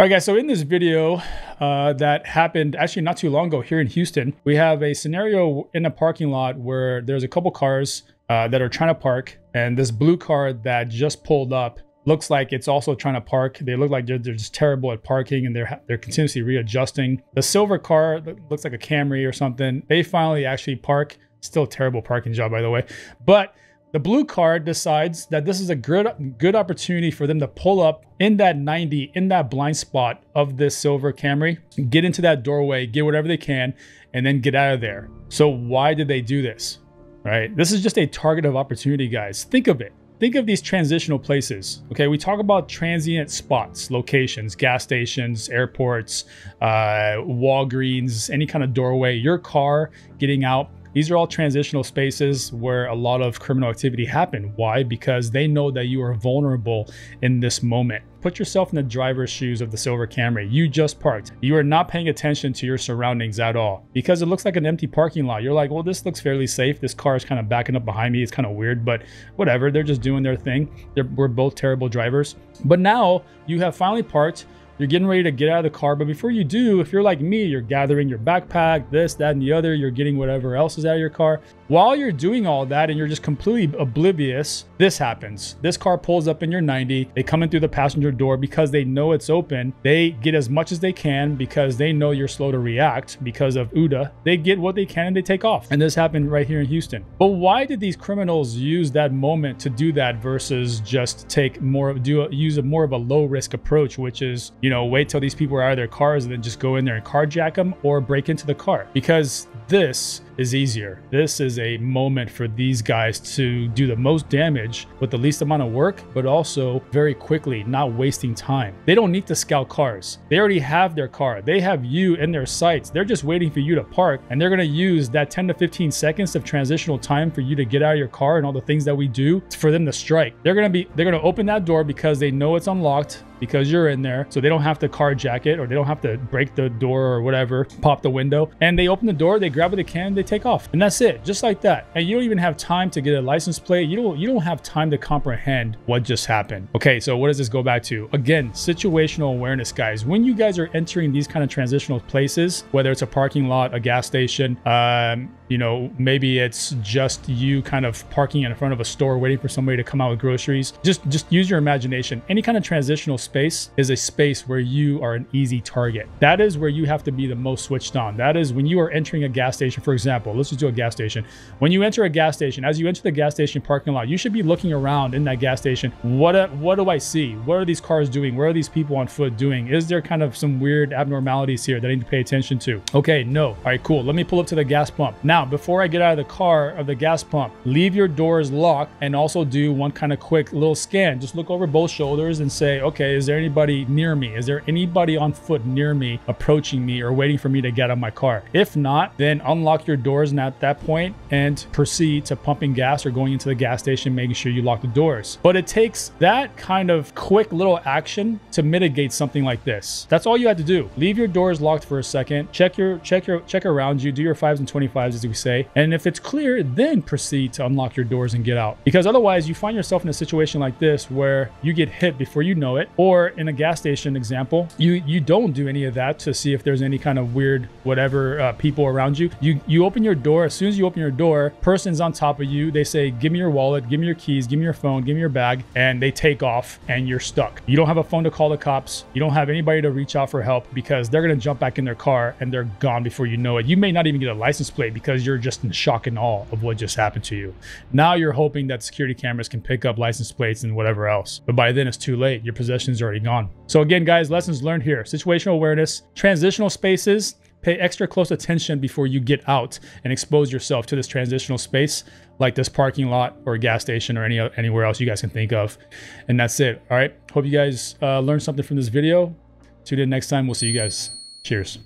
All right, guys, so in this video that happened actually not too long ago here in Houston, we have a scenario in a parking lot where there's a couple cars that are trying to park, and this blue car that just pulled up looks like it's also trying to park. They look like they're just terrible at parking, and they're continuously readjusting. The silver car looks like a Camry or something. They finally actually park. Still a terrible parking job, by the way. But the blue car decides that this is a good opportunity for them to pull up in that 90, in that blind spot of this silver Camry, get into that doorway, get whatever they can, and then get out of there. So why did they do this? Right? This is just a target of opportunity, guys. Think of it. Think of these transitional places. Okay, we talk about transient spots, locations, gas stations, airports, Walgreens, any kind of doorway, your car getting out. These are all transitional spaces where a lot of criminal activity happen. Why? Because they know that you are vulnerable in this moment. Put yourself in the driver's shoes of the silver Camry. You just parked. You are not paying attention to your surroundings at all because it looks like an empty parking lot. You're like, well, this looks fairly safe. This car is kind of backing up behind me. It's kind of weird, but whatever. They're just doing their thing. We're both terrible drivers. But now you have finally parked. You're getting ready to get out of the car, but before you do, if you're like me, you're gathering your backpack, this, that, and the other, you're getting whatever else is out of your car. While you're doing all that and you're just completely oblivious, this happens. This car pulls up in your 90. They come in through the passenger door because they know it's open. They get as much as they can because they know you're slow to react because of OODA. They get what they can and they take off. And this happened right here in Houston. But why did these criminals use that moment to do that versus just use a more of a low risk approach, which is, you know, wait till these people are out of their cars and then just go in there and carjack them or break into the car? Because this is easier. This is a moment for these guys to do the most damage with the least amount of work, but also very quickly, not wasting time. They don't need to scout cars. They already have their car. They have you in their sights. They're just waiting for you to park, and they're going to use that 10 to 15 seconds of transitional time for you to get out of your car and all the things that we do for them to strike. They're going to open that door because they know it's unlocked because you're in there, so they don't have to carjack it or they don't have to break the door or whatever, pop the window. And they open the door, they grab what they can, they take off, and that's it, just like that. And you don't even have time to get a license plate. You don't have time to comprehend what just happened. Okay, so what does this go back to? Again, situational awareness, guys. When you guys are entering these kind of transitional places, whether it's a parking lot, a gas station, you know, maybe it's just you kind of parking in front of a store waiting for somebody to come out with groceries. Just use your imagination. Any kind of transitional space is a space where you are an easy target. That is where you have to be the most switched on. That is when you are entering a gas station, for example. Let's just do a gas station. When you enter a gas station, as you enter the gas station parking lot, you should be looking around in that gas station. What do I see? What are these cars doing? What are these people on foot doing? Is there kind of some weird abnormalities here that I need to pay attention to? Okay, no. All right, cool. Let me pull up to the gas pump. Now, before I get out of the car of the gas pump, leave your doors locked and also do one kind of quick little scan. Just look over both shoulders and say, okay, is there anybody near me? Is there anybody on foot near me, approaching me or waiting for me to get out of my car? If not, then unlock your doors and at that point and proceed to pumping gas or going into the gas station, making sure you lock the doors. But it takes that kind of quick little action to mitigate something like this. That's all you had to do. Leave your doors locked for a second, check around you, do your 5s and 25s as we say, and if it's clear, then proceed to unlock your doors and get out. Because otherwise you find yourself in a situation like this where you get hit before you know it, or in a gas station example, you don't do any of that to see if there's any kind of weird whatever people around you. You open your door. As soon as you open your door, person's on top of you. They say, give me your wallet, give me your keys, give me your phone, give me your bag, and they take off and you're stuck. You don't have a phone to call the cops. You don't have anybody to reach out for help because they're going to jump back in their car and they're gone before you know it. You may not even get a license plate because you're just in shock and awe of what just happened to you. Now you're hoping that security cameras can pick up license plates and whatever else, but by then it's too late. Your possession's already gone. So again, guys, lessons learned here: situational awareness, transitional spaces. Pay extra close attention before you get out and expose yourself to this transitional space like this parking lot or gas station or anywhere else you guys can think of. And that's it. All right, hope you guys learned something from this video. Tune in next time. We'll see you guys. Cheers.